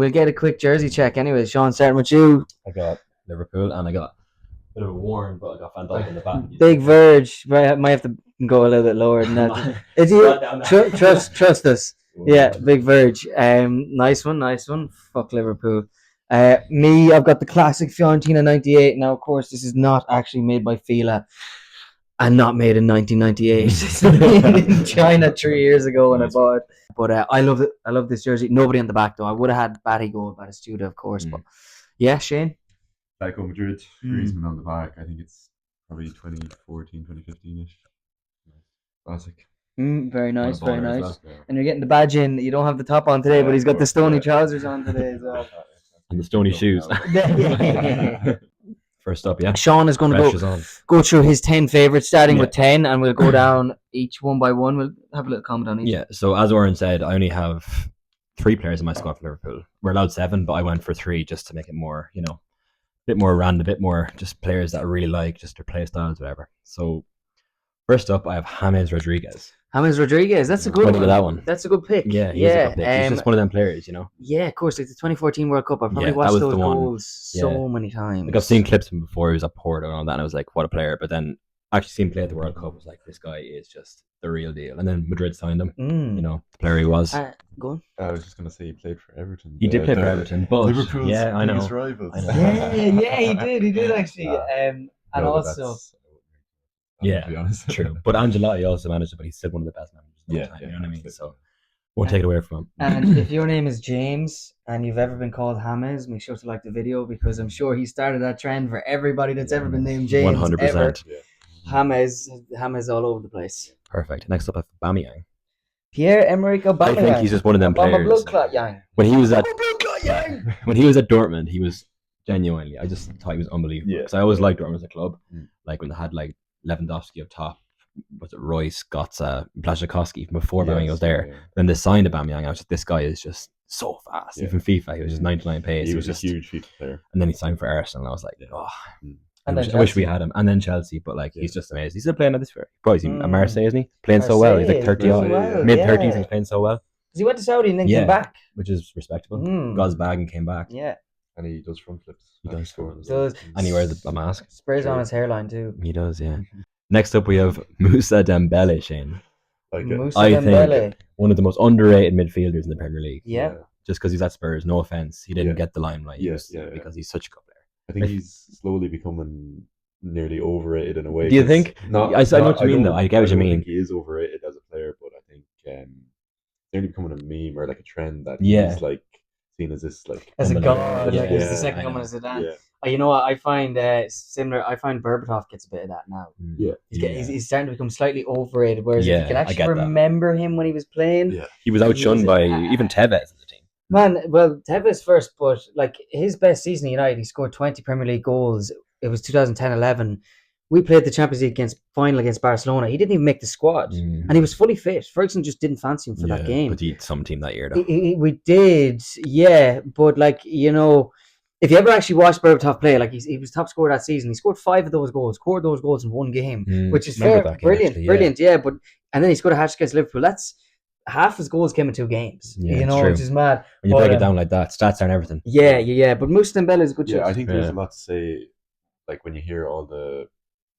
we'll get a quick jersey check anyway. Sean, starting with you. I got Liverpool, and I got a bit of a Warren, but I got Van Dijk in the back. Big Verge. Might have to go a little bit lower than that. Is he, trust us. Yeah, Big Verge. Nice one. Fuck Liverpool. Me, I've got the classic Fiorentina 98. Now, of course, this is not actually made by Fila and not made in 1998. It's made in China 3 years ago when I bought it. But I love it. I love this jersey. Nobody on the back, though. I would have had Batty Gold, Batistuta, of course. But yeah, Shane? Atletico Madrid, Griezmann on the back. I think it's probably 2014, 2015-ish. Classic. Very nice. Well, yeah. And you're getting the badge in. You don't have the top on today, but he's got the stony trousers on today as well. And the stony shoes. First up, yeah. Sean is going to go through his 10 favourites, starting with 10, and we'll go down each one by one. We'll have a little comment on each. Yeah, so as Oren said, I only have 3 players in my squad for Liverpool. We're allowed 7, but I went for 3 just to make it more, a bit more random, a bit more just players that I really like, just their play styles, whatever. So first up, I have James Rodriguez. That's a good one. That one. That's a good pick. Yeah, he's a good pick. He's just one of them players, Yeah, of course. Like the 2014 World Cup, I've probably watched those goals so many times. Like I've seen clips of him before. He was at Porto and all that, and I was like, what a player. But then actually seeing him play at the World Cup, I was like, this guy is just the real deal. And then Madrid signed him. The player he was. Go on. I was just going to say he played for Everton. He did play for Everton, but Liverpool's biggest rivals. Yeah, he did actually. And also... Yeah, to be honest. True. But Ancelotti also managed it, but he's still one of the best managers of all time. You know what I mean? So won't take it away from him. And if your name is James and you've ever been called James, make sure to like the video because I'm sure he started that trend for everybody that's ever been named James. 100%. James all over the place. Perfect. Next up, I have Aubameyang. Pierre-Emerick Aubameyang. I think he's just one of them players. When he was at Dortmund, he was genuinely. I just thought he was unbelievable because I always liked Dortmund as a club. Like when they had like Lewandowski up top, was it Royce, Götze, Blaszczykowski even before Aubameyang was there. Then they signed Aubameyang. I was just, this guy is just so fast. Even FIFA, he was just 99 pace. He was just a huge FIFA player. And then he signed for Arsenal, and I was like, I wish we had him. And then Chelsea, but like he's just amazing. He's still playing at this fair. Probably at Marseille, isn't he? Playing so well. He's like 30 mid-30s, and he's playing so well. Because he went to Saudi and then came back, which is respectable. Got his bag and came back. Yeah. And he does front flips. He does score. And he wears a mask. Sprays on his hairline too. He does, yeah. Next up, we have Moussa Dembele, Shane. I think one of the most underrated midfielders in the Premier League. Yeah. Just because he's at Spurs, no offense, he didn't get the limelight. Because he's such a good player. I think he's slowly becoming nearly overrated in a way. Do you think? I know what you mean, though. I get what you mean. I think he is overrated as a player, but I think he's nearly becoming a meme or like a trend that he's like seen as this like as a god, like he's the second coming of Zidane. Yeah. You know what I find similar? I find Berbatov gets a bit of that now. Yeah, he's starting to become slightly overrated. Whereas you can actually remember him when he was playing. Yeah, he was outshone by even Tevez in the team. Man, well, Tevez first, but like his best season at United, he scored 20 Premier League goals. It was 2010-11. We played the Champions League final against Barcelona. He didn't even make the squad, and he was fully fit. Ferguson just didn't fancy him for that game. But he had some team that year, though. We did, but like if you ever actually watched Berbatov play, like he was top scorer that season. He scored 5 of those goals, scored those goals in one game, which is fair, brilliant. Yeah, but and then he scored a hat-trick against Liverpool. That's half his goals came in 2 games. Which is mad. When you break it down like that, stats aren't everything. Yeah. But Moussa Dembele is a good choice. I think there's a lot to say. Like when you hear all the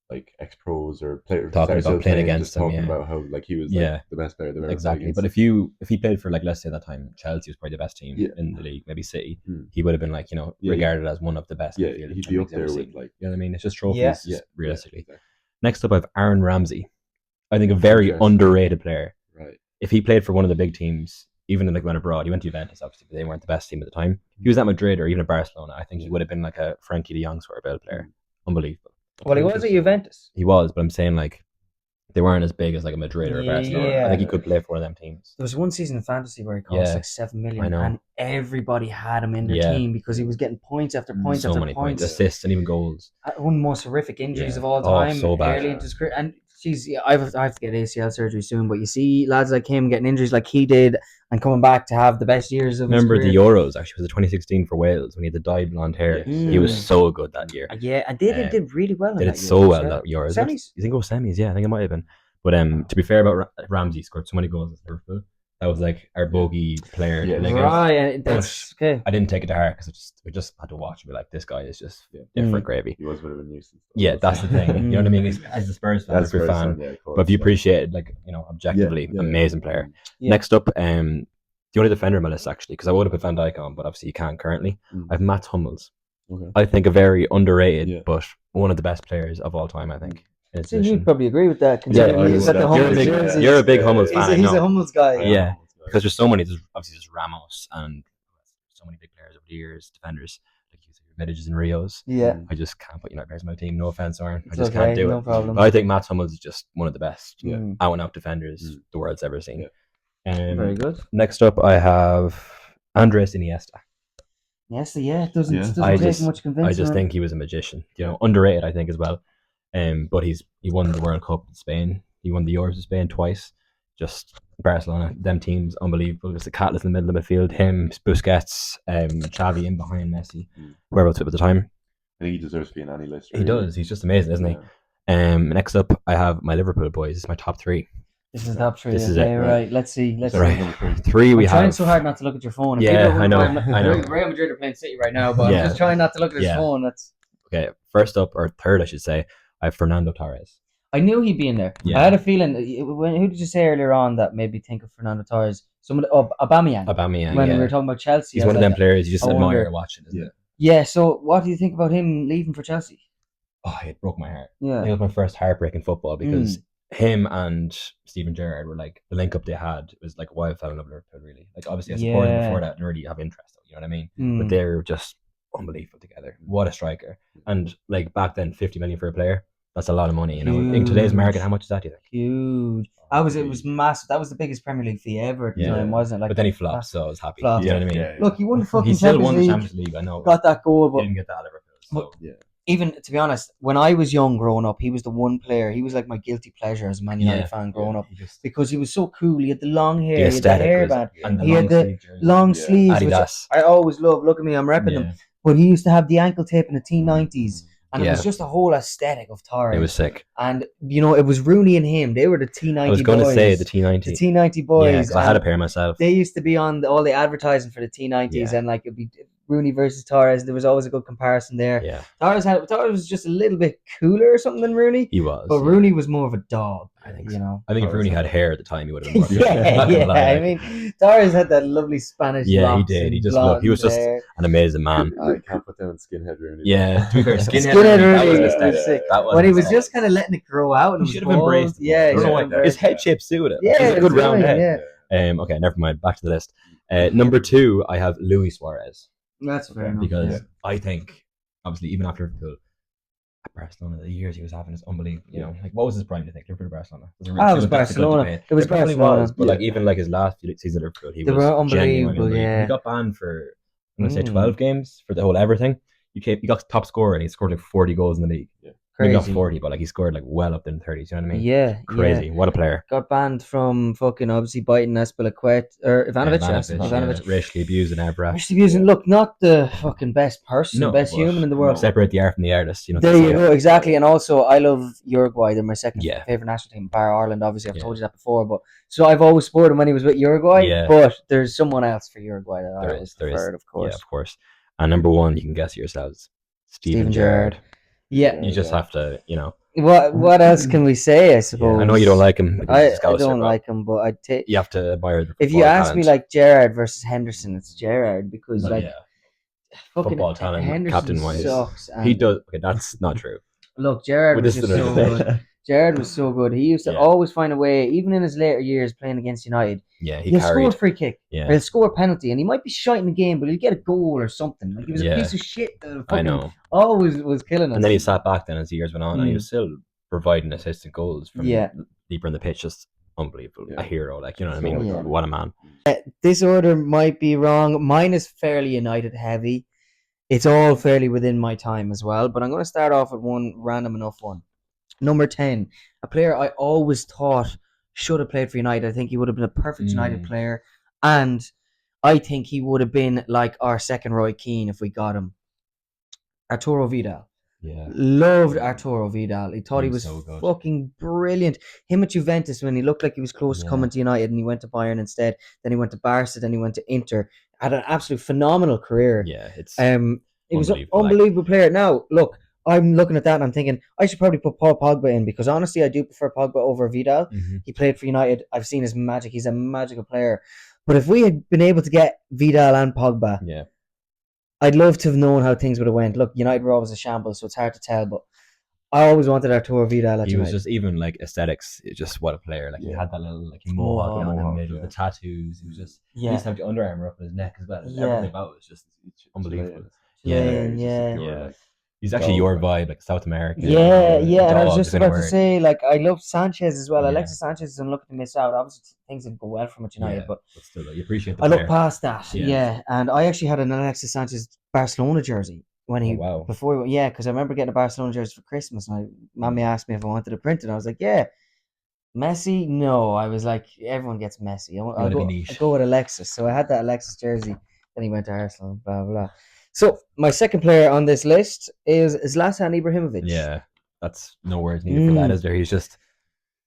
like ex-pros or players talking about playing against him, talking about how like he was the best player they've ever exactly. But if he played for like, let's say that time Chelsea was probably the best team in the league, maybe City, he would have been like regarded as one of the best. Yeah, he'd be up there with like you know what I mean. It's just trophies, realistically. Exactly. Next up, I have Aaron Ramsey. I think a very underrated player. Right. If he played for one of the big teams, even like went abroad, he went to Juventus. Obviously, but they weren't the best team at the time. If he was at Madrid or even at Barcelona, I think he would have been like a Frankie De Jong sort of player. Unbelievable. Well, he was at Juventus. He was, but I'm saying like they weren't as big as like a Madrid or a Barcelona. I think he could play for one of them teams. There was one season in fantasy where he cost like 7 million, and everybody had him in their team because he was getting points after points so after many points, assists, and even goals. One of the most horrific injuries of all time. So bad. Early into his career, and I have to get ACL surgery soon. But you see lads like him getting injuries like he did, and coming back to have the best years of his career. Remember the Euros? Actually, was it 2016 for Wales when he had the dyed blonde hair? He was so good that year. Yeah, and they did really well. They did so well that Euros. Semis? You think it was semis? Yeah, I think it might have been. But to be fair about Ramsey, he scored so many goals at Liverpool. That was like our bogey player. Yeah. Like, Right, and that's okay. I didn't take it to heart because we just had to watch and be like, this guy is just different gravy. He was a bit of a nuisance. Yeah, that's the thing. You know what I mean? As a Spurs fan, As a Spurs fan, yeah, of course, but if you appreciate it, like, you know, objectively, amazing player. Yeah. Next up, the only defender on my list actually, because I would have put Van Dijk on, but obviously you can't currently. I have Mats Hummels. Okay. I think a very underrated, but one of the best players of all time. I think. So you'd probably agree with that. You're a big Hummels fan. He's a Hummels guy. Yeah, because there's so many. There's obviously there's Ramos and so many big players over the years, defenders like you said, Vidics and Rios. Yeah, I just can't put United players on my team. No offense, Aaron. I it's just can't do no it. problem. But I think Mats Hummels is just one of the best out and out defenders the world's ever seen. Very good. Next up, I have Andres Iniesta. Yes, it doesn't I take much convincing. I just think he was a magician. You know, underrated, I think, as well. But he won the World Cup in Spain. He won the Euros in Spain twice. Just Barcelona, them teams, unbelievable. Just a catalyst in the middle of the midfield. Him, Busquets, Xavi in behind Messi. Where else at the time? I think he deserves to be in any list. Really. He does. He's just amazing, isn't he? Next up, I have my Liverpool boys. This is my top three. This is top three. This is it. Right. Let's see. Three we I'm trying so hard not to look at your phone. I know. Real Madrid are playing City right now, but I'm just trying not to look at his phone. That's okay. First up, or third, I should say, I have Fernando Torres. I knew he'd be in there. Yeah. I had a feeling. Who did you say earlier on that made me think of Fernando Torres? Aubameyang. When we were talking about Chelsea. He's one of them players you just admire watching, isn't it? Yeah, so what do you think about him leaving for Chelsea? Oh, it broke my heart. Yeah. It was my first heartbreak in football because him and Steven Gerrard were like, the link up they had was like why I fell in love with Liverpool, really. Like, obviously, I supported them before that and already have interest, you know what I mean? But they were just unbelievable together. What a striker. And like back then, 50 million for a player. That's a lot of money, you know. In today's market, how much is that, do you think? Huge. It was massive. That was the biggest Premier League fee ever at the time, wasn't it? Like, but then he flopped, so I was happy. Flopped. You know what I mean? Look, he won the fucking he still Champions won League. the Champions League, I know. Got that goal, but he didn't get that out of Liverpool. So. Even, to be honest, when I was young growing up, he was the one player, he was like my guilty pleasure as a Man United fan growing up. Because he was so cool. He had the long hair, he had the hairband, he had the long sleeves, which I always loved. Look at me, I'm repping them. But he used to have the ankle tape in the T90s. And it was just a whole aesthetic of Torres. It was sick. And, you know, it was Rooney and him. They were the T90 boys. I was going to say the T90. The T90 boys. Yeah, I had a pair myself. They used to be on all the advertising for the T90s. And, like, it'd be Rooney versus Torres. There was always a good comparison there. Yeah. Torres was just a little bit cooler or something than Rooney. He was. But Rooney was more of a dog. I think you know. I think if Rooney had hair at the time, he would have been more. I mean, Torres had that lovely Spanish. Yeah, he did. He was just an amazing man. I can't put down skinhead Rooney. Yeah, to be fair, skinhead Rooney was sick. When he was just kind of letting it grow out. He should have embraced. His head shape suited it. Yeah, it's a good round head. Okay, never mind. Back to the list. Number 2, I have Luis Suarez. That's fair enough. Because I think, obviously, even after Liverpool, at Barcelona, the years he was having is unbelievable. You know, like what was his prime? Do you think Liverpool, Barcelona? It was Barcelona. It was Barcelona. But like even like his last season at Liverpool, he was unbelievable. Yeah, he got banned for I'm gonna say 12 games for the whole everything. He got top scorer and he scored like 40 goals in the league. Yeah. Maybe not 40, but like he scored like well up in the 30s. You know what I mean? Yeah, crazy. What a player. Got banned from fucking obviously biting Azpilicueta or Ivanovic. Racially abusing Evra. Racially abusing. Look, not the fucking best person, best human in the world. Separate the art from the artist. You know. There you go. Exactly. And also, I love Uruguay. They're my second favorite national team, bar Ireland. Obviously, I've told you that before. But so I've always supported him when he was with Uruguay. Yeah. But there's someone else for Uruguay that I always preferred, of course. Yeah, of course. And number 1, you can guess it yourselves. Steven Gerrard. Yeah. You just have to, you know. What else can we say, I suppose? Yeah, I know you don't like him. I don't like him, but I'd take... You have to admire the if you ask me, like, Gerrard versus Henderson, it's Gerrard, because, fucking football talent, Henderson Captain Wyse. Sucks. He does... Okay, that's not true. Look, Gerrard was just so good. Gerrard was so good. He used to always find a way, even in his later years playing against United. Yeah, he'll score a free kick. Yeah. Or he'll score a penalty, and he might be shite in the game, but he'll get a goal or something. Like, he was a piece of shit. I know. Always was killing us. And then he sat back then as the years went on, and he was still providing assists and goals from deeper in the pitch. Just unbelievable. A hero, like, you know what I mean? Yeah. What a man. This order might be wrong. Mine is fairly United heavy. It's all fairly within my time as well, but I'm going to start off with one random enough one. Number 10, a player I always thought should have played for United. I think he would have been a perfect United player. And I think he would have been like our second Roy Keane if we got him. Arturo Vidal. Yeah. Loved Arturo Vidal. He thought he was so good. fucking brilliant. Him at Juventus when he looked like he was close to coming to United, and he went to Bayern instead. Then he went to Barca. Then he went to Inter. Had an absolute phenomenal career. Yeah, it's he was an unbelievable player. Now, look, I'm looking at that and I'm thinking I should probably put Paul Pogba in, because honestly, I do prefer Pogba over Vidal. Mm-hmm. He played for United. I've seen his magic. He's a magical player. But if we had been able to get Vidal and Pogba, I'd love to have known how things would have went. Look, United were always a shambles, so it's hard to tell. But I always wanted Arturo Vidal at United. He was just, even like aesthetics, just what a player. Like he had that little like mohawk in the middle, the tattoos. He was just he used to have the Under Armour up in his neck as well. Everything about it was just unbelievable. Yeah. He's actually your vibe, like South America. Yeah. And I was just about to say, like, I love Sanchez as well. Alexis Sanchez is unlucky to miss out. Obviously, things didn't go well from at United, but still, you appreciate the I look past that. Yeah. And I actually had an Alexis Sanchez Barcelona jersey when he before. Yeah, because I remember getting a Barcelona jersey for Christmas, and Mommy asked me if I wanted to print it. And I was like, yeah. Messi? No. I was like, everyone gets Messi. I'll go with Alexis. So I had that Alexis jersey. Then he went to Arsenal. Blah blah. So my second player on this list is Zlatan Ibrahimovic. Yeah, that's no words needed for that, is there? He's just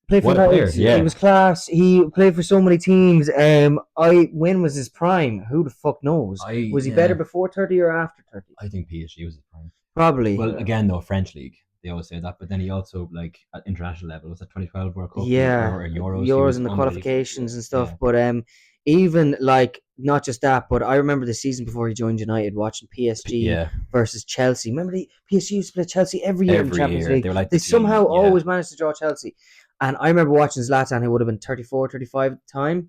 played for United. He was class. He played for so many teams. When was his prime? Who the fuck knows? Was he better before 30 or after 30? I think PSG was his prime. Probably. Well, again though, French league. They always say that, but then he also, like, at international level, was that 2012 World Cup? Or Euros and the qualifications and stuff. But even like not just that, but I remember the season before he joined United, watching PSG versus Chelsea. Remember PSG used to play Chelsea every year in the Champions League. They somehow always managed to draw Chelsea. And I remember watching Zlatan, who would have been 34, 35 at the time,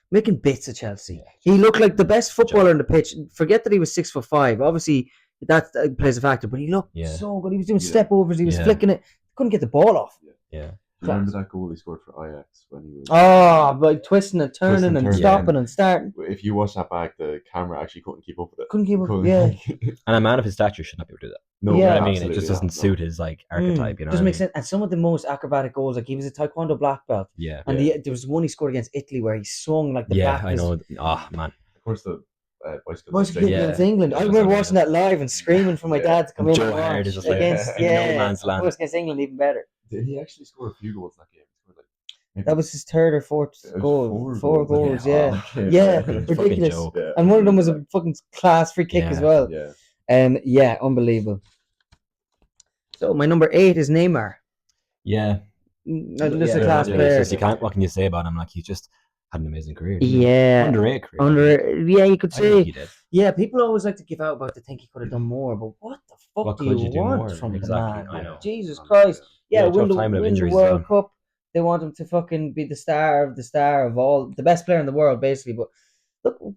making bits of Chelsea. He looked like the best footballer on the pitch. Forget that he was 6'5". Obviously, that plays a factor, but he looked so good. He was doing step overs. He was flicking it. Couldn't get the ball off. Yeah. Remember that goal he scored for Ajax when he was... like twisting and turning and stopping and starting. If you watch that back, the camera actually couldn't keep up with it. Couldn't keep up, And a man of his stature should not be able to do that. No, you know what I mean? It just doesn't suit his like archetype, you know. Doesn't make sense. And some of the most acrobatic goals, like he was a Taekwondo black belt. Yeah. And there was one he scored against Italy where he swung like the back. I know. Oh, man. Of course, the bicycle against England. I remember watching that live and screaming for my dad to come in and watch against no man's land. Of course, against England, even better. Did he actually score a few goals that game? That was his third or fourth goal. Four goals, ridiculous. And one of them was a fucking class free kick as well. Unbelievable. So my number 8 is Neymar. Yeah, just a class player. You can't. What can you say about him? Like, he just had an amazing career. Underrated career. You could say. Yeah, people always like to give out about they think he could have done more, but what the fuck do you want from the man? I know. Jesus Christ! Win the World Cup. They want him to fucking be the star of all, the best player in the world, basically. But look,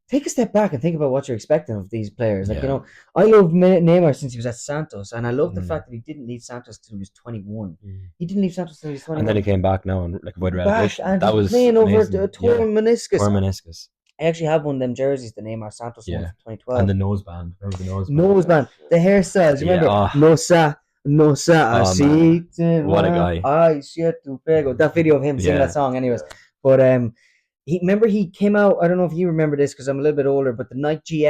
take a step back and think about what you're expecting of these players. Like, I loved Neymar since he was at Santos, and I love the fact that he didn't leave Santos until he was 21. He didn't leave Santos until he was 21. And then he came back now and avoided relegation. And that was playing amazing. Over a torn meniscus. I actually have one of them jerseys, the Neymar Santos one from 2012. And the noseband. Remember the noseband? Noseband. The hairstyles. You remember? What a guy. That video of him singing that song anyways. But he came out, I don't know if you remember this because I'm a little bit older, but the Nike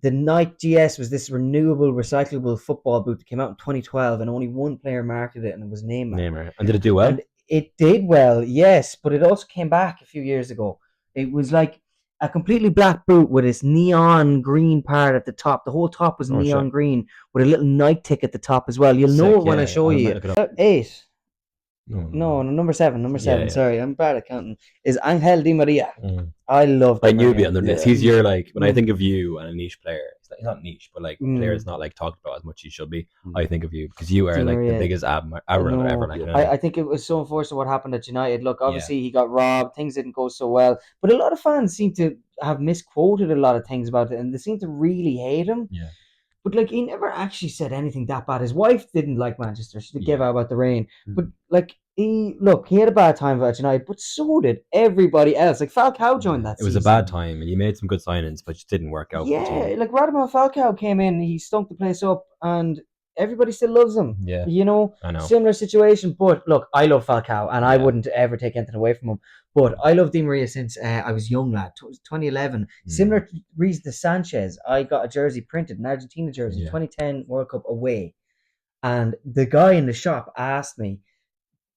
GS was this renewable, recyclable football boot that came out in 2012 and only one player marketed it, and it was Neymar. And did it do well? And it did well, yes, but it also came back a few years ago. It was like a completely black boot with this neon green part at the top. The whole top was neon green with a little Nike tick at the top as well. You'll know it when I show you. 8. No, number 7. Number 7. Sorry, I'm bad at counting. Is Angel Di Maria. I love. I knew he'd be on the list. He's your like when I think of you and a niche player. He's not niche, but like player is not like talked about as much as he should be. I think of you because you are like the biggest ever. I think it was so unfortunate what happened at United. Look, obviously he got robbed. Things didn't go so well, but a lot of fans seem to have misquoted a lot of things about it, and they seem to really hate him. Yeah. But like he never actually said anything that bad. His wife didn't like Manchester. She gave out about the rain. But like he had a bad time at United, but so did everybody else. Like Falcao joined that. It was a bad time, and you made some good signings, but it didn't work out. Yeah, like Radamel Falcao came in, he stunk the place up, and everybody still loves him. Yeah, I know. Similar situation, but look, I love Falcao, and I wouldn't ever take anything away from him. But I love Di Maria since I was young, lad. It was 2011. Similar reason to Sanchez, I got a jersey printed, an Argentina jersey, 2010 World Cup away. And the guy in the shop asked me,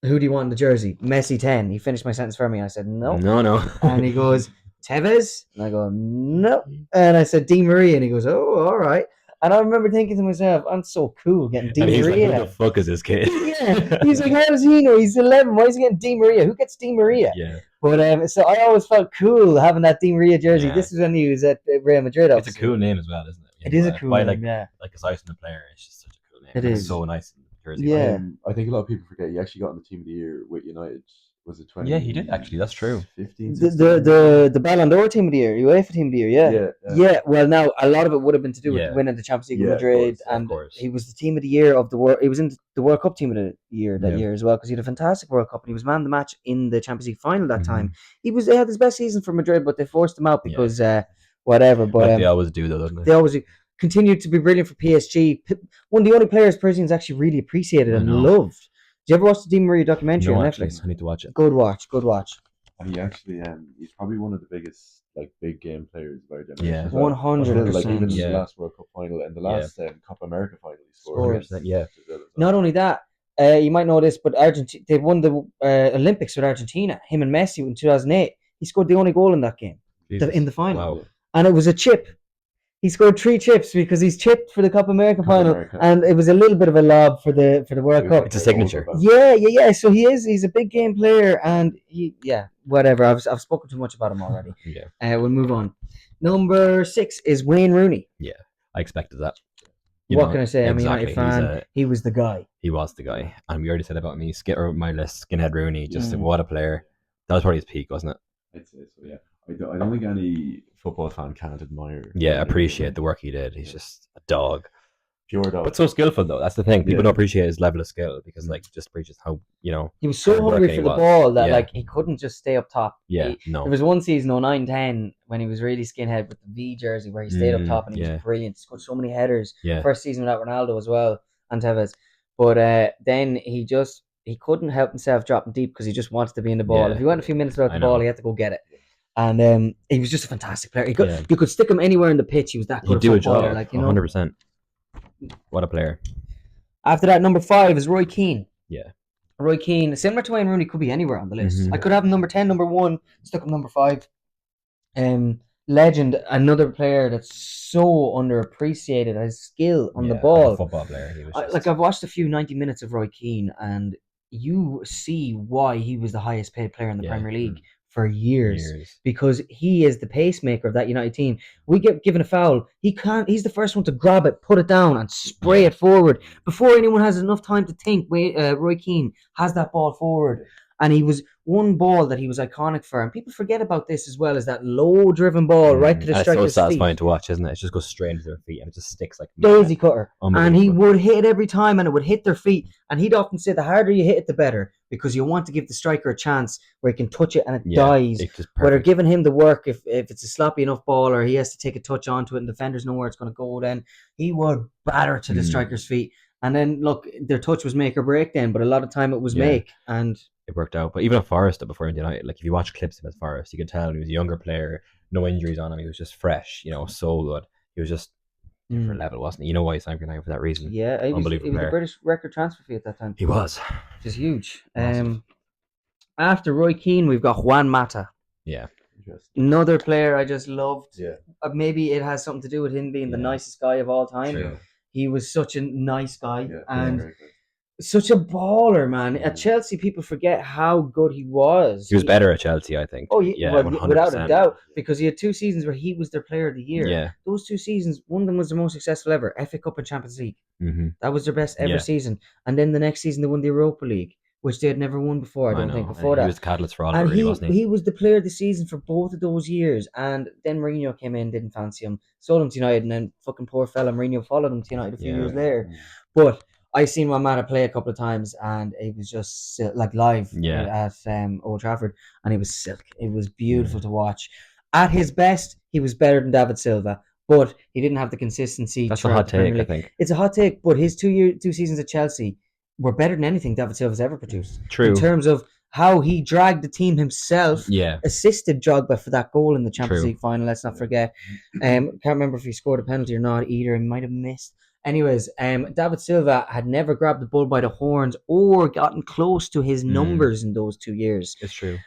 who do you want in the jersey? Messi 10. He finished my sentence for me. I said, no. No. And he goes, Tevez? And I go, no. And I said, Di Maria. And he goes, oh, all right. And I remember thinking to myself, I'm so cool getting Di Maria. He's like, who the fuck is this kid? Yeah. He's like, how does he know? He's 11. Why is he getting Di Maria? Who gets Di Maria? Yeah. But so I always felt cool having that Di Maria jersey. Yeah. This is when he was at Real Madrid. Obviously. It's a cool name as well, isn't it? It is a cool name, yeah. Like aside from the player, it's just such a cool name. It is so nice. Jersey. Yeah. I think a lot of people forget he actually got on the team of the year with United. Was it 20? Yeah, he did actually. That's true. 15, the Ballon d'Or team of the year, UEFA team of the year. Yeah. Well, now a lot of it would have been to do with winning the Champions League with Madrid, and he was the team of the year of the world. He was in the World Cup team of the year that year as well because he had a fantastic World Cup and he was man of the match in the Champions League final that time. They had his best season for Madrid, but they forced him out because whatever. But they always do, though, don't they? They always do. Continued to be brilliant for PSG. One of the only players Parisians actually really appreciated and loved. Did you ever watch the Di Maria documentary on Netflix? I need to watch it. Good watch. And he actually, he's probably one of the biggest big game players of our generation. Yeah, 100%. Like even in the last World Cup final and the last Copa America final, he scored. Yeah. Not only that, you might know this, but Argentina, they won the Olympics with Argentina. Him and Messi in 2008. He scored the only goal in that game in the final, and it was a chip. He scored 3 chips because he's chipped for the Copa America final, and it was a little bit of a lob for the World Cup. It's a signature. Yeah. So he's a big game player, and whatever. I've spoken too much about him already. We'll move on. Number 6 is Wayne Rooney. Yeah, I expected that. What can I say? I'm a United fan. He was the guy. He was the guy, and we already said about me. My list, Skinhead Rooney. Just what a player. That was probably his peak, wasn't it? I'd say so. Yeah. I don't think any football fan can't admire. Yeah, appreciate the work he did. He's just a dog. Pure dog. But so skillful, though. That's the thing. People don't appreciate his level of skill because, just appreciates how, he was so hungry for the ball that, he couldn't just stay up top. Yeah, There was one season, 09-10, when he was really skinhead with the V jersey where he stayed up top and he was brilliant. He scored so many headers. First season without Ronaldo as well and Tevez. But then he couldn't help himself dropping deep because he just wanted to be in the ball. If he went a few minutes without the ball, he had to go get it. And he was just a fantastic player. You could stick him anywhere in the pitch. He was that good. He'd do a job. 100%. What a player. After that, number 5 is Roy Keane. Yeah. Roy Keane, similar to Wayne Rooney, could be anywhere on the list. I could have him number 10, number 1, stuck him number 5. Legend, another player that's so underappreciated. His skill on the ball. A football player. He was I've watched a few 90 minutes of Roy Keane, and you see why he was the highest paid player in the Premier League for years because he is the pacemaker of that United team. We get given a foul, he's the first one to grab it, put it down and spray it forward before anyone has enough time to think. Roy Keane has that ball forward, and he was one ball that he was iconic for, and people forget about this as well, is that low driven ball right to the striker's feet. It's so satisfying to watch, isn't it? It just goes straight into their feet and it just sticks like daisy cutter, and he would hit it every time and it would hit their feet, and he'd often say the harder you hit it the better, because you want to give the striker a chance where he can touch it and it dies, whether giving him the work if it's a sloppy enough ball or he has to take a touch onto it and defenders know where it's going to go, then he would batter to the striker's feet. And then look, their touch was make or break then, but a lot of time it was make, and it worked out. But even at Forest before United, if you watch clips of him at Forest, you could tell he was a younger player, no injuries on him, he was just fresh, so good. He was just different level, wasn't he? You know why he signed for United for that reason. Yeah, he was a British record transfer fee at that time. He was. Which is huge. After Roy Keane, we've got Juan Mata. Yeah. Another player I just loved. Yeah. Maybe it has something to do with him being the nicest guy of all time. True. He was such a nice guy and such a baller, man. At Chelsea, people forget how good he was. He was better at Chelsea, I think. Oh, yeah, without a doubt, because he had 2 seasons where he was their player of the year. Yeah. Those 2 seasons, one of them was the most successful ever, FA Cup and Champions League. That was their best ever season. And then the next season, they won the Europa League, which they had never won before, I don't think, before that. He was the catalyst for all of it, really, wasn't he? He was the player of the season for both of those years. And then Mourinho came in, didn't fancy him, sold him to United, and then fucking poor fella Mourinho followed him to United a few years later. But I seen Juan Mata play a couple of times, and it was just live at Old Trafford, and it was silk. It was beautiful to watch. At his best, he was better than David Silva, but he didn't have the consistency. That's a hot take, I think. It's a hot take, but his 2 seasons at Chelsea were better than anything David Silva's ever produced. True. In terms of how he dragged the team himself. Yeah. Assisted Drogba for that goal in the Champions True. League final. Let's not forget. Can't remember if he scored a penalty or not either. He might have missed. Anyways, David Silva had never grabbed the bull by the horns or gotten close to his numbers in those 2 years. It's true.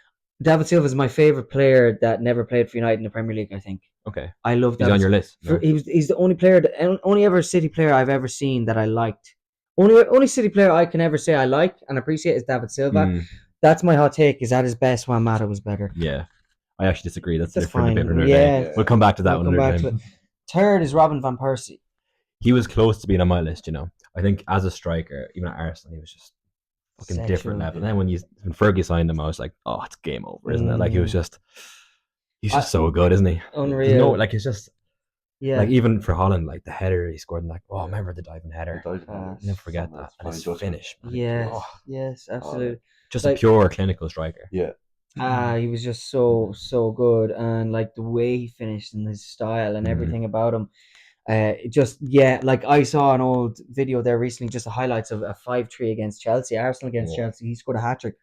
David Silva is my favorite player that never played for United in the Premier League, I think. Okay. I love that. He's on your list. No? He's the only player, only ever City player I've ever seen that I liked. Only City player I can ever say I like and appreciate is David Silva. That's my hot take. Is at his best when Mata was better. Yeah. I actually disagree. That's fine. Yeah. We'll come back to that one. Third is Robin van Persie. He was close to being on my list, you know. I think as a striker, even at Arsenal, he was just fucking different level. And then when Fergie signed him, I was like, oh, it's game over, isn't it? Like he's just so good, isn't he? Unreal. It's just like even for Holland, like the header he scored, and like, oh, remember the diving header? I'll never forget that. And his finish. Yes, absolutely. Just a pure clinical striker. Yeah. He was just so good, and like the way he finished and his style and everything about him. Like I saw an old video there recently, just the highlights of a 5-3 against Chelsea, Arsenal against Chelsea. He scored a hat-trick.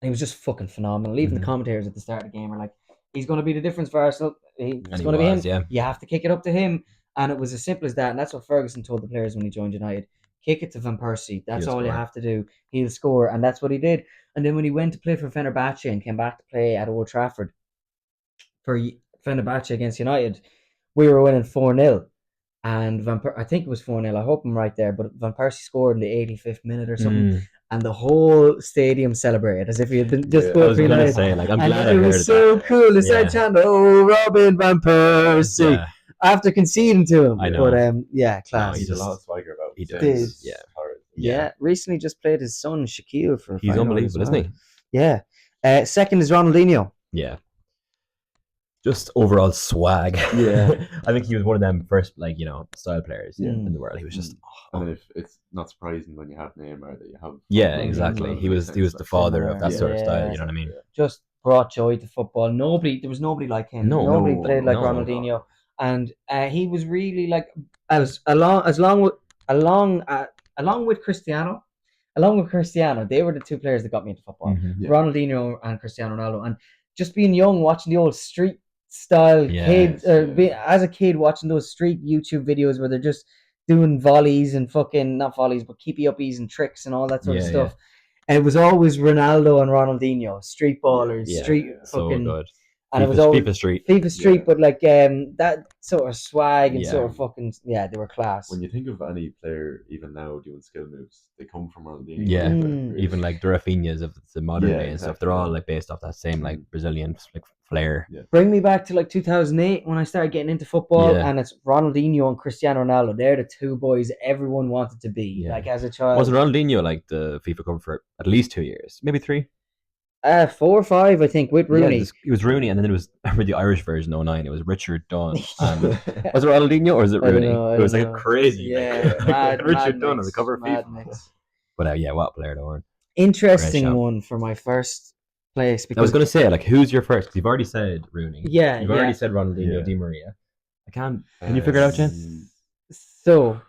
And he was just fucking phenomenal. Even the commentators at the start of the game were like, he's going to be the difference for Arsenal. It's going to be him. Yeah. You have to kick it up to him. And it was as simple as that. And that's what Ferguson told the players when he joined United. Kick it to Van Persie. That's all you have to do. He'll score. And that's what he did. And then when he went to play for Fenerbahce and came back to play at Old Trafford for Fenerbahce against United, we were winning 4-0. And I think it was 4-0. I hope I'm right there. But Van Persie scored in the 85th minute or something. And the whole stadium celebrated as if he had been just I was going to say, like, I'm glad I heard it. It was so cool. They started chanting, "Oh, Robin Van Persie." Yeah. After conceding to him. I know. But, class. No, he's a lot of swagger about it. He does. Yeah. Recently just played his son, Shaquille, for He's unbelievable, isn't he? Yeah. Second is Ronaldinho. Yeah. Just overall swag. Yeah. I think he was one of them first, like, you know, style players in the world. He was just... And if it's not surprising when you have Neymar that you have... Yeah, exactly. He was the father of that sort of style, you know what I mean? Just brought joy to football. There was nobody like him. Nobody played like Ronaldinho. And he was really like... Along with Cristiano, they were the two players that got me into football. Ronaldinho and Cristiano Ronaldo. And just being young, watching the old street style kids, as a kid watching those street YouTube videos where they're just doing volleys and fucking not volleys but keepy uppies and tricks and all that sort of stuff. And it was always Ronaldo and Ronaldinho, street ballers, street fucking. So good. And it was always FIFA Street, but like that sort of swag and sort of fucking they were class. When you think of any player, even now doing skill moves, they come from Ronaldinho. Yeah, even like the Rafinhas of the modern day and stuff, they're all like based off that same like Brazilian like flair. Yeah. Bring me back to like 2008 when I started getting into football, and it's Ronaldinho and Cristiano Ronaldo. They're the two boys everyone wanted to be like as a child. Wasn't Ronaldinho like the FIFA cover for at least 2 years, maybe 3? 4 or 5, I think, with Rooney. Yeah, it was Rooney, and then it was the Irish version 09. It was Richard Dunn. And was it Ronaldinho or is it Rooney? It was like a crazy. Yeah, mad, Richard mad Dunn mix, on the cover of FIFA. Mix. But what player though? Interesting one for my first place. Because I was going to say, like, who's your first? Because you've already said Rooney. Yeah, you've already said Ronaldinho, Di Maria. I can't. Can you figure it out, Jen? So,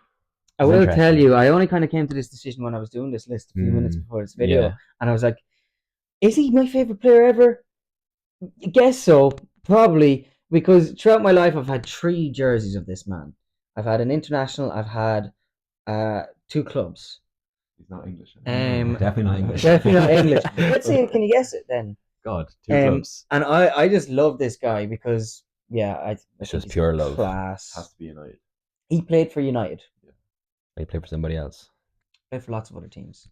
I will tell you, I only kind of came to this decision when I was doing this list a few minutes before this video, and I was like, is he my favorite player ever? I guess so, probably, because throughout my life I've had 3 jerseys of this man. I've had an international, I've had 2 clubs. He's not English. Definitely not English. Definitely not English. Let's see, can you guess it then? God, 2 clubs. And I just love this guy because, it's just pure love. Class. Has to be United. He played for United. Yeah. He played for somebody else. Played for lots of other teams.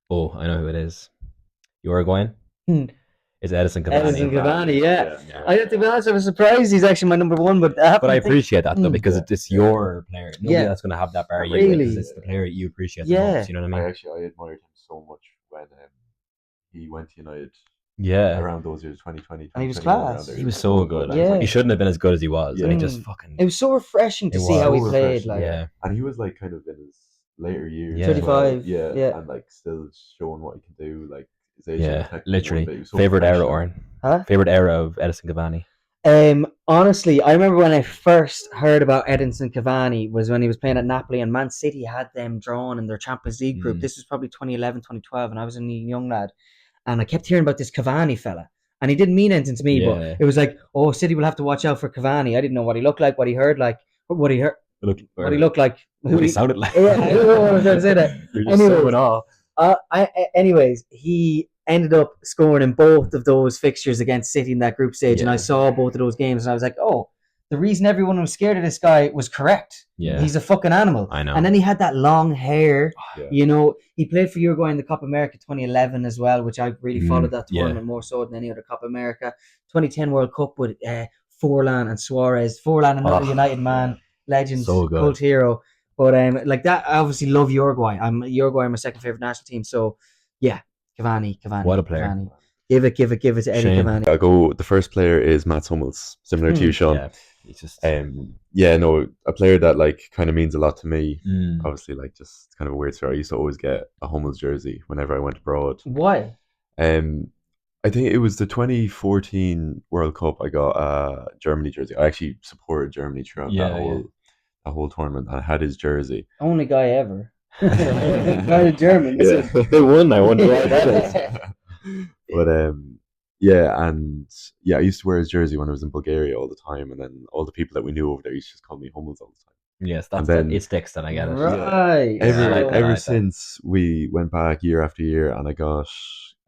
Oh, I know who it is. Uruguayan? It's Edison Cavani. Edison Cavani, yeah. I have to be honest, I was surprised he's actually my number 1, but I appreciate that though because it's your player. Nobody that's going to have that bar you really. Because it's the player you appreciate the most. You know what I mean? I admired him so much when he went to United. Yeah. Around those years, 2020. And he was class. He was so good. Yeah. He shouldn't have been as good as he was. And he just fucking. It was so refreshing to see how he played. Like, and he was like kind of in his later years. 35. Yeah. And like still showing what he can do. Like. Literally. Favorite era, Oren? Huh? Favorite era of Edison Cavani? Honestly, I remember when I first heard about Edinson Cavani was when he was playing at Napoli, and Man City had them drawn in their Champions League group. This was probably 2011, 2012, and I was a young lad, and I kept hearing about this Cavani fella, and he didn't mean anything to me, but it was like, oh, City will have to watch out for Cavani. I didn't know what he looked like, what he heard like, what he heard, what he looked like, what he sounded like. Yeah, I don't know what I was trying to say that. You're just so in awe. Anyways, he ended up scoring in both of those fixtures against City in that group stage, and I saw both of those games, and I was like, oh, the reason everyone was scared of this guy was correct. Yeah. He's a fucking animal. I know. And then he had that long hair. You know, he played for Uruguay in the Copa America 2011 as well, which I really followed that tournament more so than any other Copa America. 2010 World Cup with Forlan and Suarez. Forlan, another United man, legend, so good. cult hero. But like that, I obviously love Uruguay. Uruguay, my second favorite national team. So yeah, Cavani. What a player. Cavani. Give it to Eddie Cavani. I'll go. The first player is Mats Hummels, similar to you, Sean. Yeah, he's just a player that like kind of means a lot to me. Obviously, like just kind of a weird story. I used to always get a Hummels jersey whenever I went abroad. Why? I think it was the 2014 World Cup. I got a Germany jersey. I actually supported Germany throughout that whole tournament. I had his jersey. Only guy ever. Not a German. Yeah. They won. I wonder why that is. But I used to wear his jersey when I was in Bulgaria all the time, and then all the people that we knew over there used to just call me Hummels all the time. Yes, it sticks, and I get it. Right. Ever since we went back year after year, and I got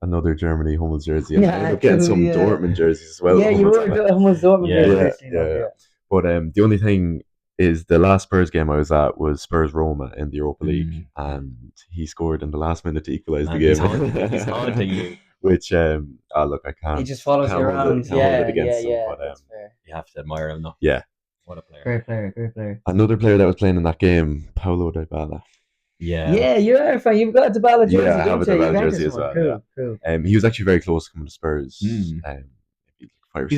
another Germany Hummels jersey, and I ended up getting some Dortmund jerseys as well. Yeah, you were Hummels Dortmund jersey. Yeah. But the only thing is, the last Spurs game I was at was Spurs Roma in the Europa League, and he scored in the last minute to equalise the game. He's haunting you. Which look, I can't. He just follows you around. Yeah. That's fair. You have to admire him, though. Yeah. What a player. Great player. Another player that was playing in that game, Paulo Dybala. Yeah, you're a fan. You've got a Dybala jersey. Yeah, I have a Dybala jersey as well. Cool. He was actually very close to coming to Spurs. He's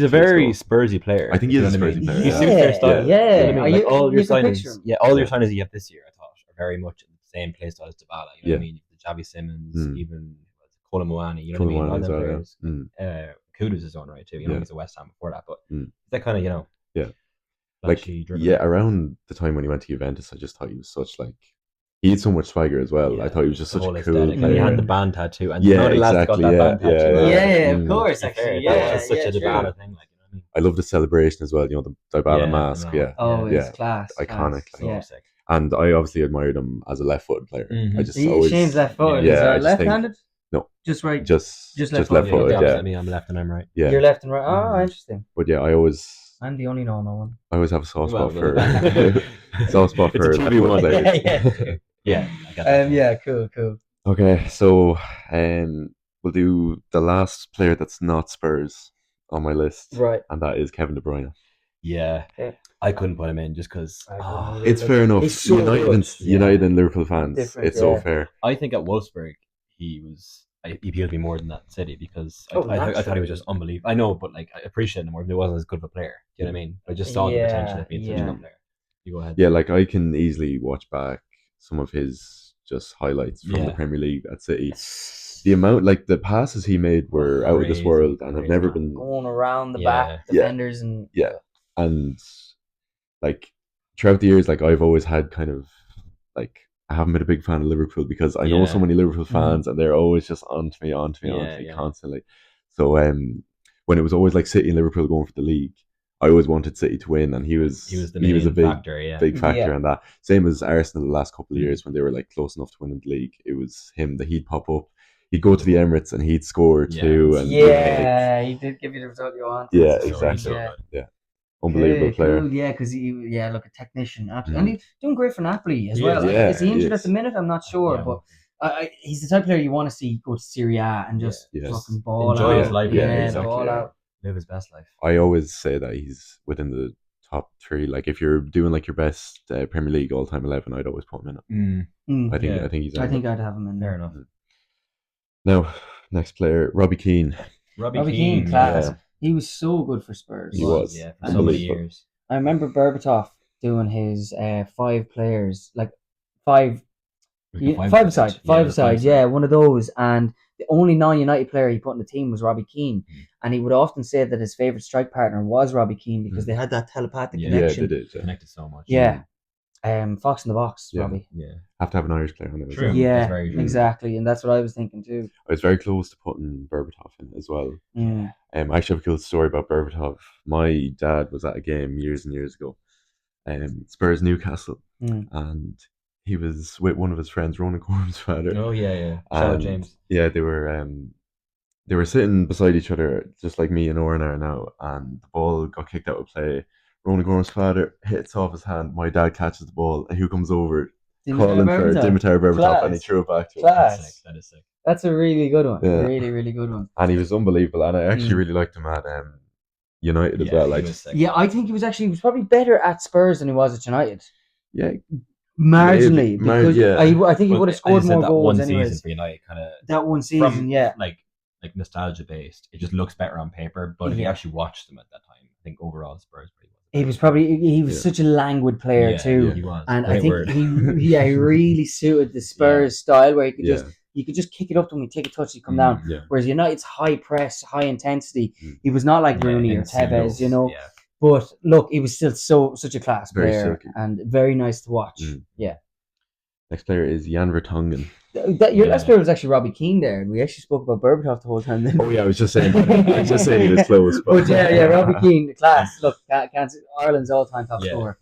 a very Spursy player. I think he's a Spursy player. He suits their style. Yeah. Like all your signings, all your signings you have this year, I thought, are very much in the same play style as Dybala. You know what I mean? Javi Simmons, even Kolomuani, you know what I mean? All them players. Kudus is on right too. You know, he's a West Ham before that, but that kind of, around the time when he went to Juventus, I just thought he was such he had so much swagger as well. I thought he was just such a cool player. And he had the band tattoo, and exactly. Got that band tattoo. Yeah, of course. Actually, that's such a Dybala thing. Like, you know what I mean? I love the celebration as well. You know, the Dybala mask. It's class. Iconic. Sick. And I obviously admired him as a left-footed player. I just always. Shane's left-footed. Yeah, is left-handed? No, just right. Just left-footed. Yeah, me, I'm left and I'm right. Yeah, you're left and right. Oh, interesting. But yeah, I'm the only normal one. I always have a soft spot for players. Yeah. Cool. Okay, so we'll do the last player that's not Spurs on my list, right? And that is Kevin De Bruyne. Yeah. I couldn't put him in just because it's fair enough. So United and Liverpool fans, it's so fair. I think at Wolfsburg he appealed to me more than that City because I thought he was just unbelievable. I know, but I appreciate him more. But he wasn't as good of a player. Do you know what I mean? I just saw the potential of being such a good player. You go ahead. Yeah, I can easily watch back some of his just highlights from the Premier League at City. The amount, the passes he made were out of this world, and have never been going around the back defenders and and throughout the years, I've always had kind of I haven't been a big fan of Liverpool because I know so many Liverpool fans, and they're always just on to me constantly. So when it was always City and Liverpool going for the league, I always wanted City to win, and he was a big factor in that. Same as Arsenal the last couple of years when they were close enough to winning the league. It was him that he'd pop up. He'd go to the Emirates and he'd score too. And he did give you the result you wanted. Yeah, exactly. Yeah. Unbelievable player. Cool. Yeah, because a technician. Absolutely. And he's doing great for Napoli as well. Is he injured at the minute? I'm not sure, but he's the type of player you want to see go to Serie A and just fucking ball enjoy out. His life. Ball out. Live his best life. I always say that he's within the top three. If you're doing your best Premier League all-time 11, I'd always put him in it. I think he's. I think I'd have him in there. Fair enough. Now, next player, Robbie Keane. Robbie Keane, class. He was so good for Spurs. He was. Yeah, for so many years. I remember Berbatov doing his 5 players, 5 side, one of those, and the only non-United player he put in the team was Robbie Keane, and he would often say that his favorite strike partner was Robbie Keane because they had that telepathic connection. Yeah, they did. Connected so much. Yeah. Fox in the box, Yeah. Robbie. Yeah. Have to have an Irish player on there. True. As well. Yeah, That's very true. exactly, and that's what I was thinking too. I was very close to putting Berbatov in as well. Mm. I actually have a cool story about Berbatov. My dad was at a game years and years ago, Spurs Newcastle, and he was with one of his friends, Ronan Gorham's father. Oh yeah. Shout out James. Yeah, they were sitting beside each other, just like me and Oren are now, and the ball got kicked out of play. Ronan Gorham's father hits off his hand. My dad catches the ball, and who comes over calling for Dimitar Berbatov, and he threw it back to him. That is sick. That's a really good one. Yeah. Really, really good one. And he was unbelievable, and I actually really liked him at United as well. Like, I think he was probably better at Spurs than he was at United. Yeah, marginally, because I think he would have scored more goals. That one season for United, that one season, like nostalgia based. It just looks better on paper, but if you actually watched them at that time, I think overall Spurs pretty well. He was such a languid player too, he was. And I think he really suited the Spurs style where you could just kick it up to him, you take a touch, you come down. Yeah. Whereas United's high press, high intensity, he was not like Rooney or Tevez, you know. Yeah. But look, he was still such a class player and very nice to watch. Yeah. Next player is Jan Vertonghen. Your last player was actually Robbie Keane there, and we actually spoke about Berbatov the whole time. Then. Oh yeah, I was just saying he was close. But Robbie Keane, class. Look, Ireland's all-time top scorer.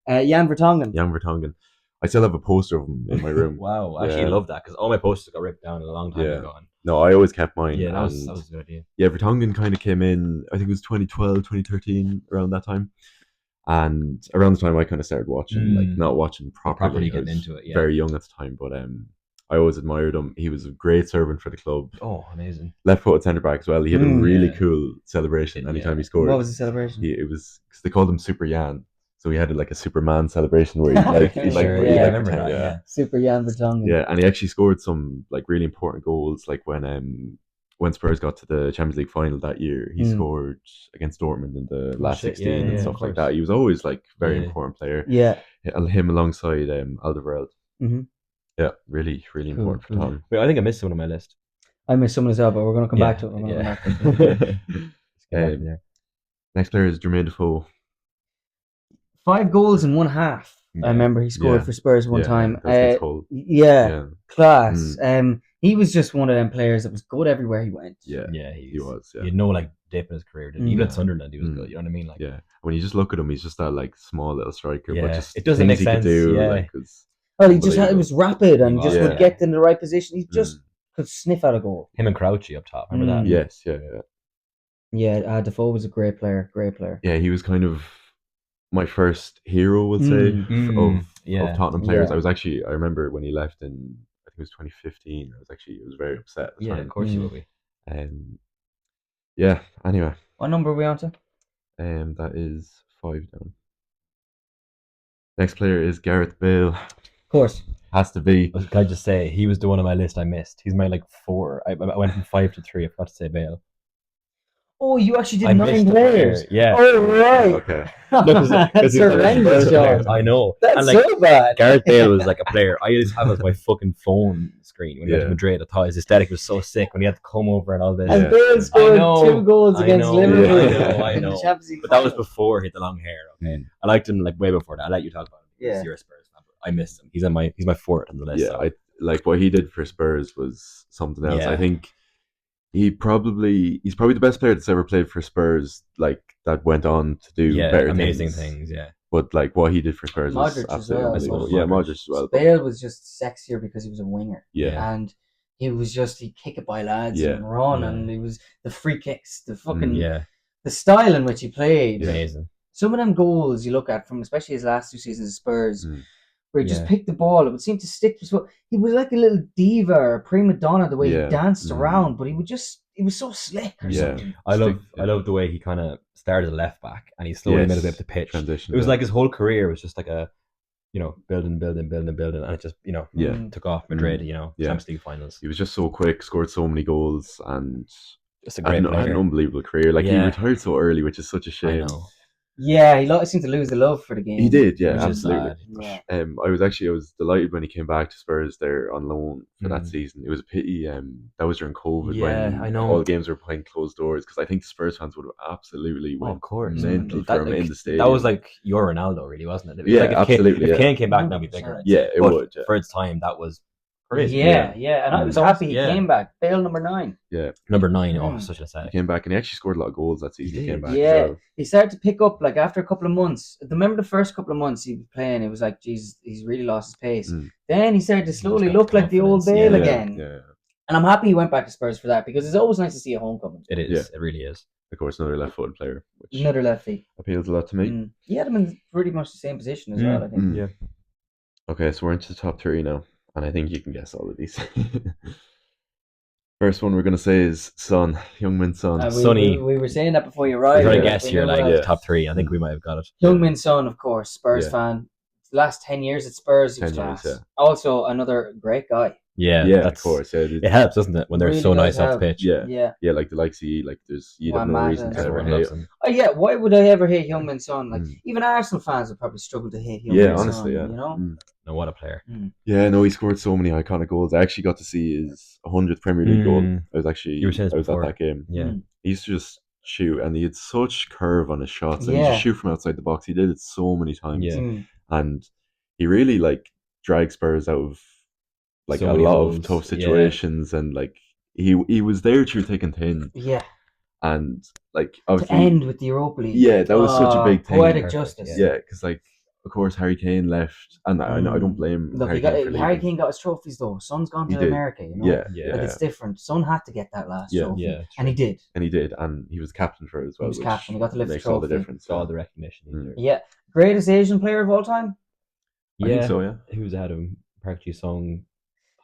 Jan Vertonghen. I still have a poster of him in my room. Wow, I actually love that because all my posters got ripped down a long time ago. No, I always kept mine. Yeah, that was a good idea. Yeah, Vertonghen kind of came in, I think it was 2012, 2013, around that time. And around the time I kind of started watching, like not watching properly getting into it. Yeah. Very young at the time, but I always admired him. He was a great servant for the club. Oh, amazing! Left-footed centre back as well. He had a really cool celebration anytime he scored. What was the celebration? It was because they called him Super Jan, so he had like a Superman celebration where he I remember that. Yeah. Super Jan Vertonghen. Yeah, and he actually scored some like really important goals, like when Spurs got to the Champions League final that year, he scored against Dortmund in the last 16 and stuff like that. He was always like very important player. Yeah, him alongside Alderweireld. Yeah, really, really important for Tom. Wait, I think I missed someone on my list. I missed someone as well, but we're going to come back to it. Next player is Jermaine Defoe. 5 goals in 1/2. I remember he scored for Spurs one time. Class. He was just one of them players that was good everywhere he went. Yeah, he was. Yeah. He had no like dip in his career. Even at Sunderland, he was good. You know what I mean? Like, when you just look at him, he's just that like small little striker. Yeah, but just it doesn't make sense. He was rapid and just would get in the right position. He just could sniff out a goal. Him and Crouchy up top. Remember that? Yes. Yeah, Defoe was a great player. Yeah, he was kind of my first hero, would say, of Tottenham players. I remember when he left in, I think it was 2015. I was very upset. Yeah, of course you will be. Yeah. Anyway, what number are we on to? That is 5 down. Next player is Gareth Bale. Of course, has to be. Can I just say he was the one on my list I missed? He's my like 4. I went from 5 to 3. I forgot to say Bale. Oh, you actually did 9 players. Yeah. Oh, right. Okay. That's horrendous, John. I know. That's so bad. Gareth Bale was like a player I used to have as my fucking phone screen when he went to Madrid. I thought his aesthetic was so sick when he had to come over and all this. And Bale scored 2 goals against Liverpool. I know. But that was before he had the long hair. Okay. I liked him like way before that. I'll let you talk about him. Yeah. You're a Spurs fan. I missed him. He's my 4th on the list. Yeah, so. Like what he did for Spurs was something else. I think he's probably the best player that's ever played for Spurs, like that went on to do better amazing things. Yeah. But like what he did for Spurs was absolutely unbelievable. Yeah, Modric as well. Bale was just sexier because he was a winger. Yeah. And he'd kick it by lads and run, and it was the free kicks, the fucking the style in which he played. Amazing. Some of them goals you look at from especially his last 2 seasons at Spurs, where he just picked the ball, it would seem to stick to his foot. He was like a little diva or prima donna the way he danced around, but he was so slick or something. I love the way he kind of started as a left back and he slowly made it up the pitch. It was like his whole career was just like a, building, and it just, took off Madrid, Champions League finals. He was just so quick, scored so many goals, and just a great player. Had an unbelievable career. Like he retired so early, which is such a shame. Yeah, he seemed to lose the love for the game. He did, yeah, Which is absolutely. sad. I was delighted when he came back to Spurs there on loan for that season. It was a pity that was during COVID when I know. all the games were behind closed doors, because I think Spurs fans would have absolutely went of course mental for him in the stadium. That was like your Ronaldo, really, wasn't it? It was Yeah, like absolutely. If Kane came back, that'd be bigger. 100%. Yeah, it but would. Yeah. For its time, that was crazy. Yeah, and I was happy he Yeah. came back. Bale number 9. Yeah, Number 9. Oh, such an he ascetic. came back and he actually scored a lot of goals that season. He came back. Yeah, So. he started to pick up like after a couple of months. Remember the first couple of months he was playing, it was like, Jesus, he's really lost his pace. Then he started to slowly look like the old Bale again. Yeah. And I'm happy he went back to Spurs for that, because it's always nice to see a homecoming. It is. Yeah. It really is. Of course, another left-footed player. Which another lefty. Appeals a lot to me. He had him in pretty much the same position as well, I think. Yeah. Okay, so we're into the top 3 now, and I think you can guess all of these. First one we're going to say is Son, Heung-min Son. Sonny. We were saying that before you arrived. We're going to guess here, like top 3. I think we might have got it. Heung-min Son, of course, Spurs fan. The last 10 years at Spurs, he was class. Also, another great guy. Yeah, of course. Yeah, it helps, doesn't it, when they're really so nice off the pitch? Yeah, like the likes of you have no reason to ever hate him. Oh yeah, why would I ever hate Heung-min Son? Like even Arsenal fans would probably struggle to hate Heung-min Son. Yeah, honestly, you know. No, what a player. Yeah, no, he scored so many iconic goals. I actually got to see his 100th Premier League goal. I was at that game. Yeah, he used to just shoot, and he had such curve on his shots. And he just shoot from outside the box. He did it so many times. And he really dragged Spurs out of a lot of tough situations, and he was there through thick and thin. Yeah. And to end with the Europa League. Yeah, that was such a big thing. Poetic justice. Yeah, because of course Harry Kane left, and I don't blame. Look, Harry Kane got his trophies though. Son's gone to America, you know. Yeah. It's different. Son had to get that last trophy, and he did. And he was captain for it as well. He was captain. He got to lift the trophy. All the difference. All the recognition. Yeah, greatest Asian player of all time. I think so. Yeah. Who's ahead of him? Park Ji-sung,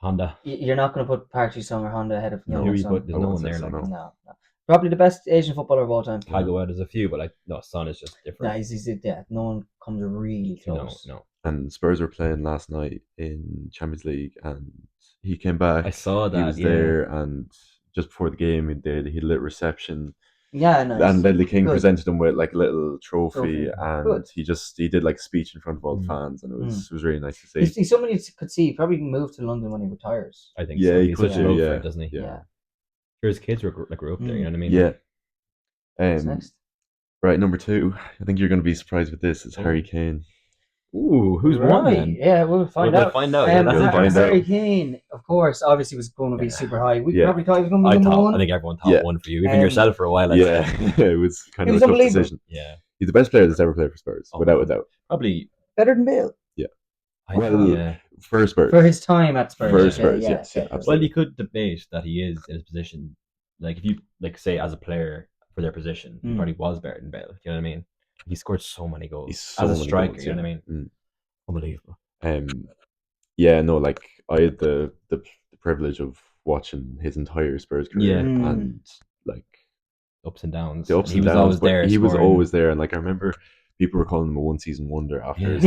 Honda. You're not going to put Park Ji-sung or Honda ahead of There's no one there. No. Probably the best Asian footballer of all time. There's a few, but Son is just different. No one comes really close. No. And Spurs were playing last night in Champions League, and he came back. I saw that. He was there, and just before the game, he had a little reception. Yeah, nice. And Ledley King presented him with a little trophy. And he did a speech in front of all the fans, and it was really nice to see. He's somebody could see. He probably move to London when he retires. I think. Yeah, so. he could do. Yeah, doesn't he? Yeah. Sure, his kids grew up there. You know what I mean? Yeah. Next. Right, number 2. I think you're going to be surprised with this. It's Harry Kane. Ooh, who's won then? Yeah, we'll find out. Harry Kane, of course, obviously was going to be super high. We probably thought he was going to be number 1. I think everyone thought 1 for you, even yourself for a while. It was kind of a tough decision. Yeah, he's the best player that's ever played for Spurs, without a doubt. Probably better than Bale. Yeah. For Spurs. For his time at Spurs. For Spurs, yes. Well, you could debate that he is in his position. Like, if you say as a player for their position, he probably was better than Bale. You know what I mean? He scored so many goals as a striker. You know what I mean? Unbelievable. Yeah, no, I had the privilege of watching his entire Spurs career, and ups and downs. The ups and downs. He was always there. He was always there, and I remember people were calling him a 1-season wonder after his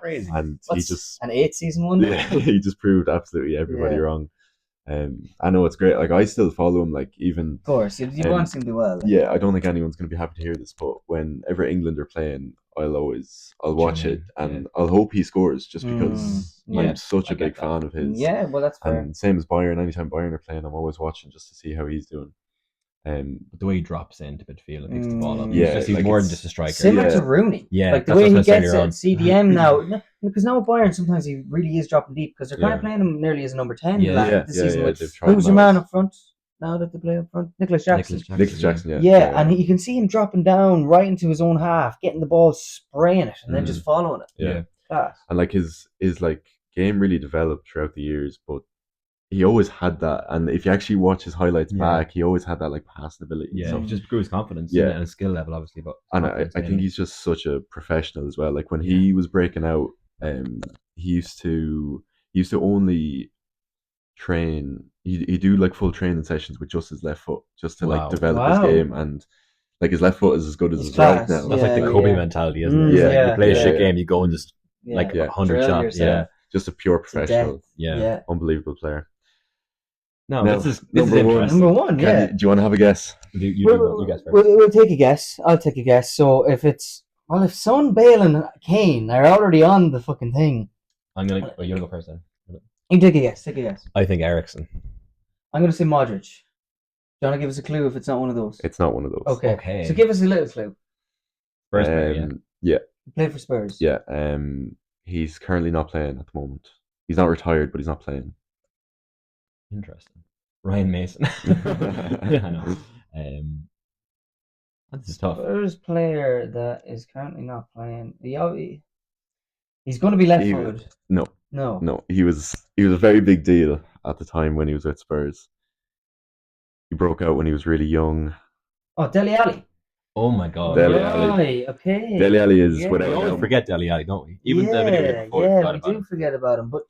crazy. And he just an 8-season wonder. Yeah, he just proved absolutely everybody wrong. I know it's great. I still follow him. Even of course, you want him to do well. Yeah, I don't think anyone's going to be happy to hear this, but whenever England are playing, I'll watch it, and I'll hope he scores, just because I'm such a big fan of his. Yeah, well, that's fair. And same as Bayern. Anytime Bayern are playing, I'm always watching just to see how he's doing. But the way he drops into midfield and picks the ball up, he's more than just a striker. Similar to Rooney. Yeah, the way he gets at CDM now, because now at Bayern sometimes he really is dropping deep, because they're kind of playing him nearly as a number 10 this season. Who's your man up front now that they play up front? Nicholas Jackson. Nicholas Jackson, yeah, and you can see him dropping down right into his own half, getting the ball, spraying it, and then just following it. Yeah. Class. And his game really developed throughout the years, but he always had that, and if you actually watch his highlights back, he always had that passing ability. Yeah, so he just grew his confidence and his skill level, obviously. But I think he's just such a professional as well. When he was breaking out, he used to only train. He'd do full training sessions with just his left foot, just to develop his game, and his left foot is as good as his right now. That's the Kobe mentality, isn't it? Yeah, you play a shit game, you go and just 100 shots. Yeah, just a pure professional. Yeah, unbelievable player. No, No, this is number one. interesting. Number one, yeah. Do you want to have a guess? You guess first. We'll take a guess. I'll take a guess. So if Son, Bale, and Kane are already on the fucking thing. You're gonna go first then. You take a guess. Take a guess. I think Eriksen. I'm gonna say Modric. Do you want to give us a clue if it's not one of those? It's not one of those. Okay. So give us a little clue. Spurs player, yeah. Play for Spurs. Yeah. He's currently not playing at the moment. He's not retired, but he's not playing. Interesting. Ryan Mason. Yeah, I know. This is tough. Spurs player that is currently not playing. He's going to be left-footed. No. He was a very big deal at the time when he was with Spurs. He broke out when he was really young. Oh, Dele Alli. Oh my God. Dele Alli. Okay. Dele Alli is without. We always forget Dele Alli, don't we? Even the video before. We do forget about him, but.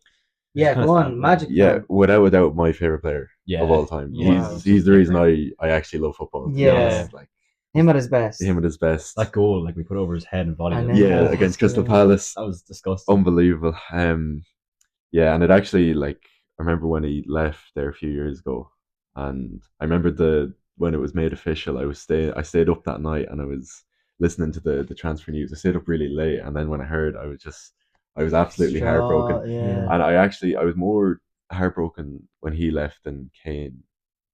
Yeah, go on, Magic. Yeah, without a doubt, my favorite player of all time. Yeah. He's the reason I actually love football. Yeah, like him at his best. That goal, like we put over his head and volleyed. Yeah, against Crystal Palace. That was disgusting. Unbelievable. Yeah, and it actually I remember when he left there a few years ago, and I remember when it was made official. I stayed up that night and I was listening to the transfer news. I stayed up really late, and then when I heard, I was absolutely heartbroken. Yeah. And I was more heartbroken when he left than Kane,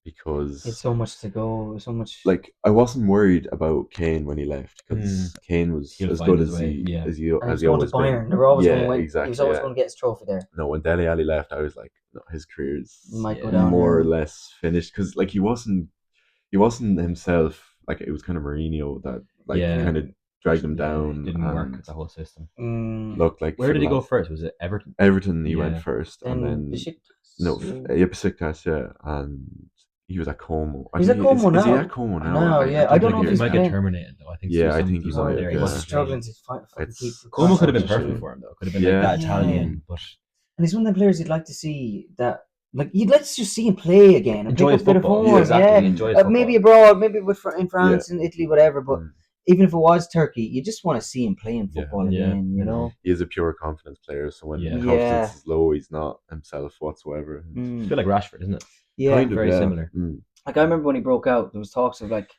because it's so much to go, so much. Like, I wasn't worried about Kane when he left, because Kane was as good as he always been. They were always going to win. Exactly, he was always going to get his trophy there. No, when Dele Alli left, I was like, no, his career's might go down more or less finished, because like he wasn't himself. Like, it was kind of Mourinho that kind of dragged him down. It didn't work, the whole system. Looked like, where did he go first? Was it Everton? Everton, he went first, and then Besiktas, yeah, and he was at Como. He's at Como now. Is he at Como now? No, I don't know if he might get terminated though. I think. Yeah, I think he might. He was struggling to keep. Como could have been perfect for him though. Could have been like that Italian, but. And he's one of the players you'd like to see that. Like, you'd like to just see him play again and enjoy pick up a bit of form. Exactly. Enjoy maybe abroad, maybe in France and Italy, whatever. But even if it was Turkey, you just want to see him playing football again. You know, he is a pure confidence player. So when confidence is low, he's not himself whatsoever. It's a bit like Rashford, isn't it? Yeah, kind of, very similar. Like, I remember when he broke out, there was talks of like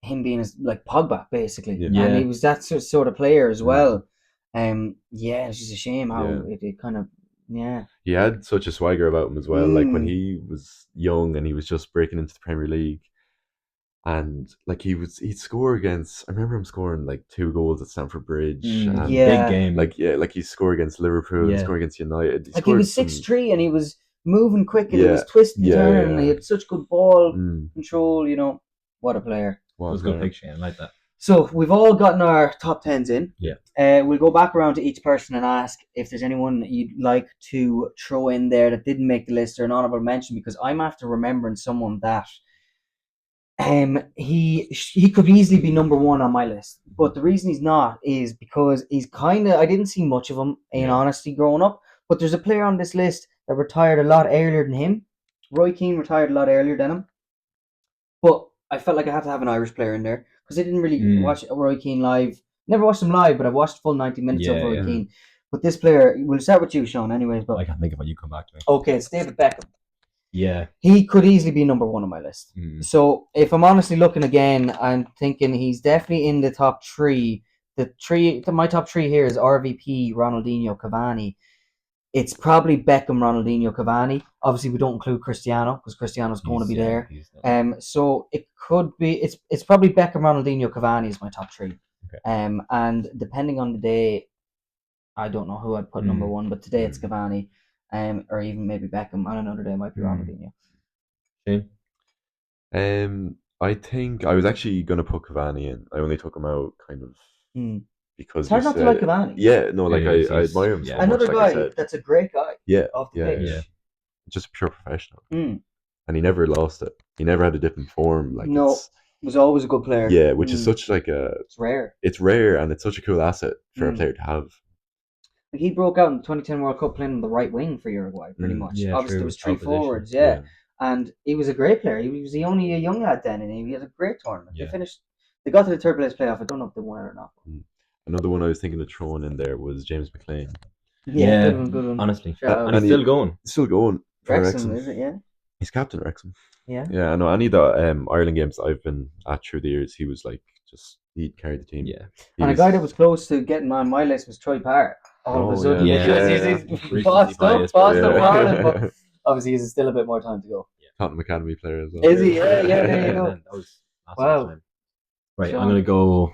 him being like Pogba, basically, and he was that sort of player as well. It's just a shame how it kind of. Yeah, he had such a swagger about him as well. Like, when he was young and he was just breaking into the Premier League, and like he'd score against. I remember him scoring like 2 goals at Stamford Bridge. Big game. Like he scored against Liverpool, he scored against United. He was 6'3" and he was moving quick and he was twisting, turning, and he had such good ball control. You know, what a player! It was a good picture. I like that. So we've all gotten our top 10s in. Yeah. We'll go back around to each person and ask if there's anyone you'd like to throw in there that didn't make the list or an honorable mention, because I'm after remembering someone that he could easily be number 1 on my list. But the reason he's not is because he's I didn't see much of him in honesty growing up. But there's a player on this list that retired a lot earlier than him. Roy Keane retired a lot earlier than him. But I felt like I had to have an Irish player in there, because I didn't really watch Roy Keane live. Never watched him live, but I've watched full 90 minutes of Roy Keane. But this player, we'll start with you, Sean, anyways. But I can't think of what you come back to me. Okay, it's David Beckham. Yeah. He could easily be number 1 on my list. So if I'm honestly looking again, I'm thinking he's definitely in the top 3. My top 3 here is RVP, Ronaldinho, Cavani. It's probably Beckham, Ronaldinho, Cavani. Obviously, we don't include Cristiano, because Cristiano's going to be there. So it could be it's probably Beckham, Ronaldinho, Cavani is my top 3. Okay. And depending on the day, I don't know who I'd put number 1, but today it's Cavani, or even maybe Beckham. On another day, it might be Ronaldinho. I think I was actually going to put Cavani in. I only took him out kind of because it's hard not to like Cavani. Yeah, no, like I admire him so much. Another like guy that's a great guy. Yeah, off the pitch. Yeah. Just a pure professional. And he never lost it. He never had a dip in form. Like, no, was always a good player. Yeah, which is such like it's rare. It's rare, and it's such a cool asset for a player to have. Like, he broke out in the 2010 World Cup playing on the right wing for Uruguay, pretty much. Yeah, obviously there was 3 forwards, and he was a great player. He was only a young lad then, and he had a great tournament. They got to the third place playoff. I don't know if they won it or not. Another one I was thinking of throwing in there was James McLean. Yeah, good one. Honestly, and he's still going. Still going. Wrexham, is it? Yeah. He's captain at Wrexham. Yeah. Yeah, I know. Any of the Ireland games I've been at through the years, he was like he'd carry the team. Yeah. And a guy that was close to getting on my list was Troy Parr. All of a sudden, he's bossed up Ireland, but obviously he's still a bit more time to go. Tottenham Academy player as well. Is he? Yeah, there you go. That was wow. Time. Right, I'm gonna go.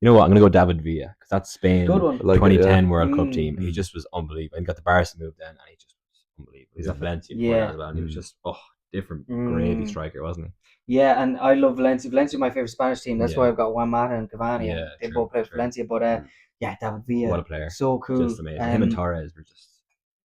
You know what? I'm gonna go David Villa because that's Spain 2010 World Cup team. He just was unbelievable. He got the Barca move then, and he just was unbelievable. He's a Valencia player as well, and he was just different gravy striker, wasn't he? Yeah, and I love Valencia. Valencia is my favorite Spanish team. That's why I've got Juan Mata and Cavani. And they both play for Valencia, but David Villa, what a player! So cool. Just amazing. Him and Torres were just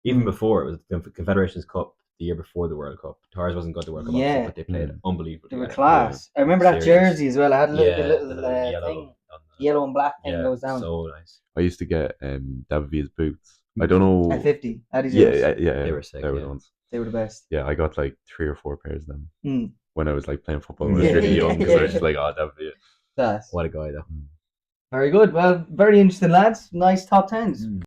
even before it was the Confederations Cup. The year before the World Cup, Torres wasn't good at the World Cup, but they played unbelievable. They were class. I remember that jersey as well. I had a little yellow thing, yellow and black thing goes down. So nice. I used to get David Villa's boots. I don't know. At 50, yeah, they were sick. They were the ones. They were the best. Yeah, I got like 3 or 4 pairs of them when I was like playing football when I was really young. Because I was just like, David Villa. Class. What a guy, though. Very good. Well, very interesting, lads. Nice top 10s.